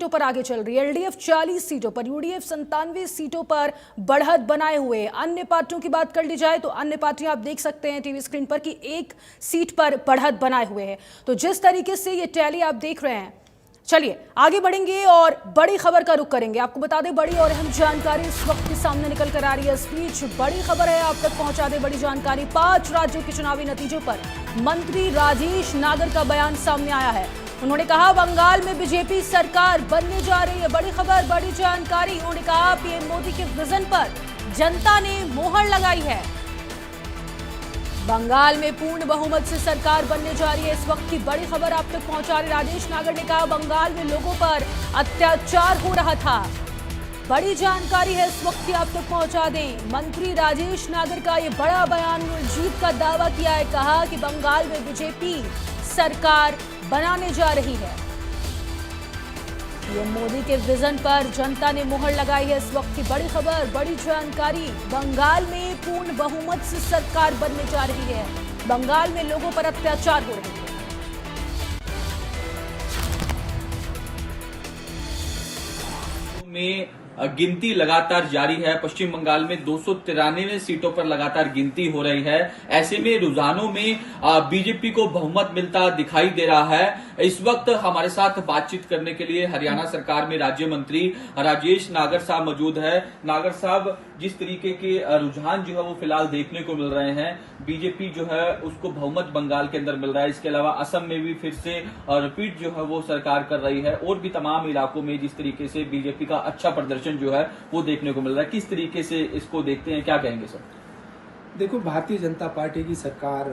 सीटों पर आगे चल रही है। एलडीएफ 40 सीटों पर, यूडीएफ 97 सीटों पर बढ़त बनाए हुए। अन्य पार्टियों की बात कर ली जाए तो अन्य पार्टियां आप देख सकते हैं टीवी स्क्रीन पर कि एक सीट पर बढ़त बनाए हुए हैं। तो जिस तरीके से ये टैली आप देख रहे हैं, चलिए आगे बढ़ेंगे और बड़ी खबर का रुख करेंगे। आपको बता दें बड़ी और अहम जानकारी इस वक्त के सामने निकल कर आ रही है। स्पीच बड़ी खबर है, आप तक पहुंचा दे बड़ी जानकारी। 5 राज्यों के चुनावी नतीजों पर मंत्री राजेश नागर का बयान सामने आया है। उन्होंने कहा बंगाल में बीजेपी सरकार बनने जा रही है। बड़ी खबर, बड़ी जानकारी। उन्होंने कहा पीएम मोदी के विजन पर जनता ने मोहर लगाई है। बंगाल में पूर्ण बहुमत से सरकार बनने जा रही है। इस वक्त की बड़ी खबर आप तक पहुंचा रहे राजेश नागर ने कहा बंगाल में लोगों पर अत्याचार हो रहा था। बड़ी जानकारी है इस वक्त की आप तक पहुंचा दें। मंत्री राजेश नागर का ये बड़ा बयान, जीत का दावा किया है। कहा कि बंगाल में बीजेपी सरकार बनाने जा रही है। पीएम मोदी के विजन पर जनता ने मुहर लगाई है। इस वक्त की बड़ी खबर, बड़ी जानकारी। बंगाल में पूर्ण बहुमत से सरकार बनने जा रही है। बंगाल में लोगों पर अत्याचार हो रहे हैं। में गिनती लगातार जारी है। पश्चिम बंगाल में 293 सीटों पर लगातार गिनती हो रही है। ऐसे में रुझानों में बीजेपी को बहुमत मिलता दिखाई दे रहा है। इस वक्त हमारे साथ बातचीत करने के लिए हरियाणा सरकार में राज्य मंत्री राजेश नागर साहब मौजूद है। नागर साहब, जिस तरीके के रुझान जो है वो फिलहाल देखने को मिल रहे हैं, बीजेपी जो है उसको बहुमत बंगाल के अंदर मिल रहा है। इसके अलावा असम में भी फिर से रिपीट जो है वो सरकार कर रही है और भी तमाम इलाकों में जिस तरीके से बीजेपी का अच्छा प्रदर्शन जो है वो देखने को मिल रहा है। किस तरीके से इसको देखते हैं, क्या कहेंगे सर? देखो, भारतीय जनता पार्टी की सरकार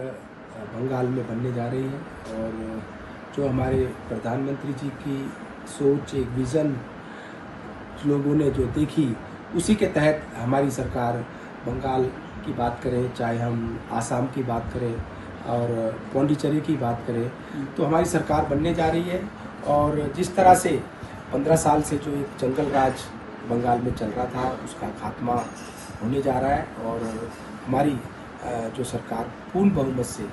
बंगाल में बनने जा रही है और जो हमारे प्रधानमंत्री जी की सोच, एक विजन लोगों ने जो देखी, उसी के तहत हमारी सरकार बंगाल की बात करें, चाहे हम आसाम की बात करें और पौंडीचेरी की बात करें, तो हमारी सरकार बनने जा रही है। और जिस तरह से 15 साल से जो एक जंगल राज बंगाल में चल रहा था, उसका खात्मा होने जा रहा है और हमारी जो सरकार पूर्ण बहुमत से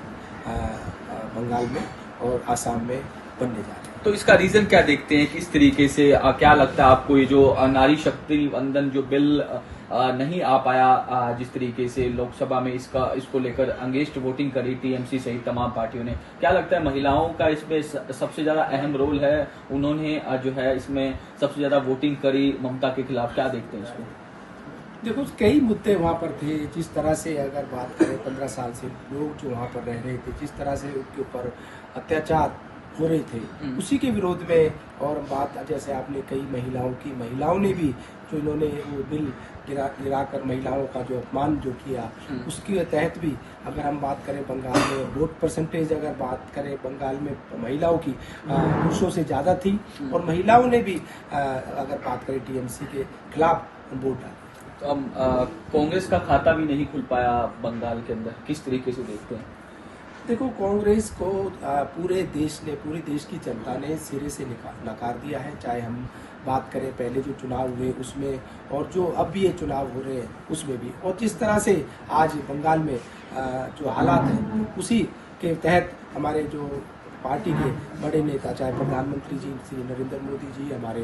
बंगाल में और आसाम में बनने जा रही है। तो इसका रीजन क्या देखते हैं? किस तरीके से क्या लगता है आपको ये जो नारी शक्ति वंदन जो बिल नहीं आ पाया, जिस तरीके से लोकसभा में इसको लेकर अगेंस्ट वोटिंग करी टीएमसी सहित तमाम पार्टियों ने, क्या लगता है महिलाओं का इसमें सबसे ज्यादा अहम रोल है? उन्होंने जो है इसमें सबसे ज्यादा वोटिंग करी ममता के खिलाफ, क्या देखते हैं इसको? देखो, कई मुद्दे वहाँ पर थे। जिस तरह से अगर बात करें 15 साल से लोग जो वहाँ पर रह रहे थे, जिस तरह से उनके ऊपर अत्याचार हो रहे थे, उसी के विरोध में। और बात जैसे आपने कई महिलाओं ने भी जो इन्होंने वो बिल गिराकर महिलाओं का जो अपमान जो किया, उसके तहत भी अगर हम बात करें बंगाल में वोट परसेंटेज, अगर बात करें बंगाल में महिलाओं की पुरुषों से ज़्यादा थी और महिलाओं ने भी अगर बात करें टीएमसी के खिलाफ वोट डाला। तो अब कांग्रेस का खाता भी नहीं खुल पाया बंगाल के अंदर, किस तरीके से देखते हैं? देखो, कांग्रेस को पूरे देश की जनता ने सिरे से नकार दिया है। चाहे हम बात करें पहले जो चुनाव हुए उसमें और जो अब भी ये चुनाव हो रहे हैं उसमें भी, और जिस तरह से आज बंगाल में जो हालात हैं उसी के तहत हमारे जो पार्टी के बड़े नेता, चाहे प्रधानमंत्री जी श्री नरेंद्र मोदी जी, हमारे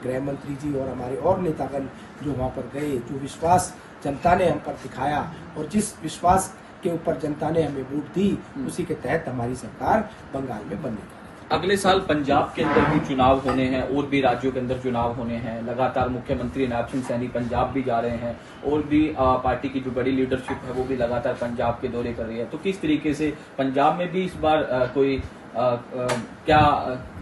गृह मंत्री जी और हमारे और नेतागण जो वहाँ पर गए, जो विश्वास जनता ने हम पर दिखाया और जिस विश्वास के ऊपर जनता ने हमें वोट दी, उसी के तहत हमारी सरकार बंगाल में बनने जा रही है। अगले साल पंजाब के अंदर भी चुनाव होने हैं और भी राज्यों के अंदर चुनाव होने हैं। लगातार मुख्यमंत्री नायब सिंह सैनी पंजाब भी जा रहे हैं और भी पार्टी की जो बड़ी लीडरशिप है वो भी लगातार पंजाब के दौरे कर रही है। तो किस तरीके से पंजाब में भी इस बार कोई क्या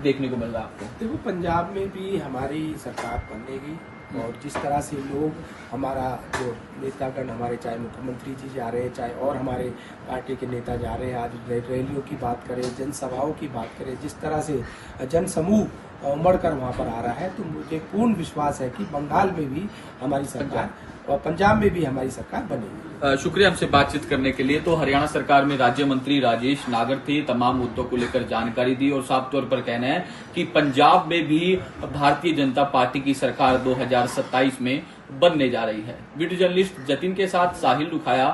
देखने को मिल रहा है आपको? देखो, पंजाब में भी हमारी सरकार बनेगी और जिस तरह से लोग, हमारा जो नेतागण हमारे, चाहे मुख्यमंत्री जी जा रहे हैं, चाहे और हमारे पार्टी के नेता जा रहे हैं, आज रैलियों की बात करें, जनसभाओं की बात करें, जिस तरह से जनसमूह उमड़कर वहाँ पर आ रहा है, तो मुझे पूर्ण विश्वास है कि बंगाल में भी हमारी सरकार और पंजाब में भी हमारी सरकार बनेगी। शुक्रिया हमसे बातचीत करने के लिए। तो हरियाणा सरकार में राज्य मंत्री राजेश नागर थे, तमाम मुद्दों को लेकर जानकारी दी और साफ तौर पर कहना है कि पंजाब में भी भारतीय जनता पार्टी की सरकार 2027 में बनने जा रही है। वीडियो जर्नलिस्ट जतिन के साथ साहिल रुखाया।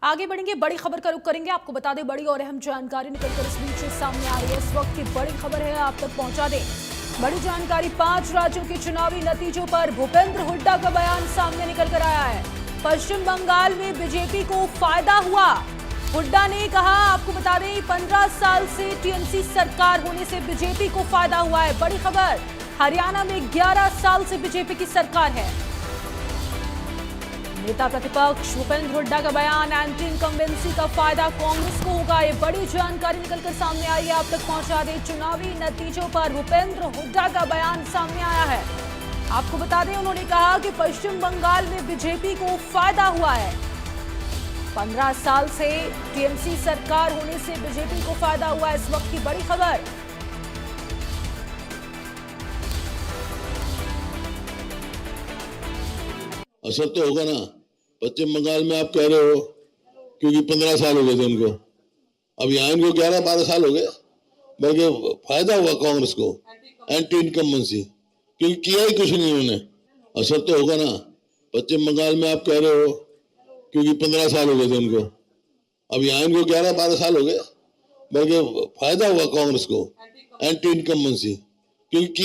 आगे बढ़ेंगे, बड़ी खबर का रुख करेंगे। आपको बता दें बड़ी और अहम जानकारी निकलकर इस बीच सामने आ रही है। इस वक्त की बड़ी खबर है, आप तक पहुंचा दें। बड़ी जानकारी, 5 राज्यों के चुनावी नतीजों पर भूपेंद्र हुड्डा का बयान सामने निकल कर आया है। पश्चिम बंगाल में बीजेपी को फायदा हुआ। हुड्डा ने कहा, आपको बता दें 15 साल से टीएमसी सरकार होने से बीजेपी को फायदा हुआ है। बड़ी खबर, हरियाणा में 11 साल से बीजेपी की सरकार है। नेता प्रतिपक्ष भूपेंद्र हुड्डा का बयान, एंटी इनकम्बेंसी का फायदा कांग्रेस को होगा। ये बड़ी जानकारी निकलकर सामने आई है, आप तक पहुंचा दें। चुनावी नतीजों पर भूपेंद्र हुड्डा का बयान सामने आया है। आपको बता दें, उन्होंने कहा कि पश्चिम बंगाल में बीजेपी को फायदा हुआ है। 15 साल से टीएमसी सरकार होने से बीजेपी को फायदा हुआ है। इस वक्त की बड़ी खबर। असर तो होगा ना। पश्चिम बंगाल में आप कह रहे हो क्योंकि 15 साल हो गए थे उनको, अब यहाँ इनको 11-12 साल हो गए, बल्कि फायदा हुआ कांग्रेस को, एंटी इनकम्बेंसी, क्योंकि किया ही कुछ नहीं उन्होंने। असर तो होगा ना। पश्चिम बंगाल में आप कह रहे हो क्योंकि 15 साल हो गए थे उनको, अब यहाँ इनको 11-12 साल हो गए, बल्कि फायदा हुआ कांग्रेस को, एंटी इनकम्बेंसी, क्योंकि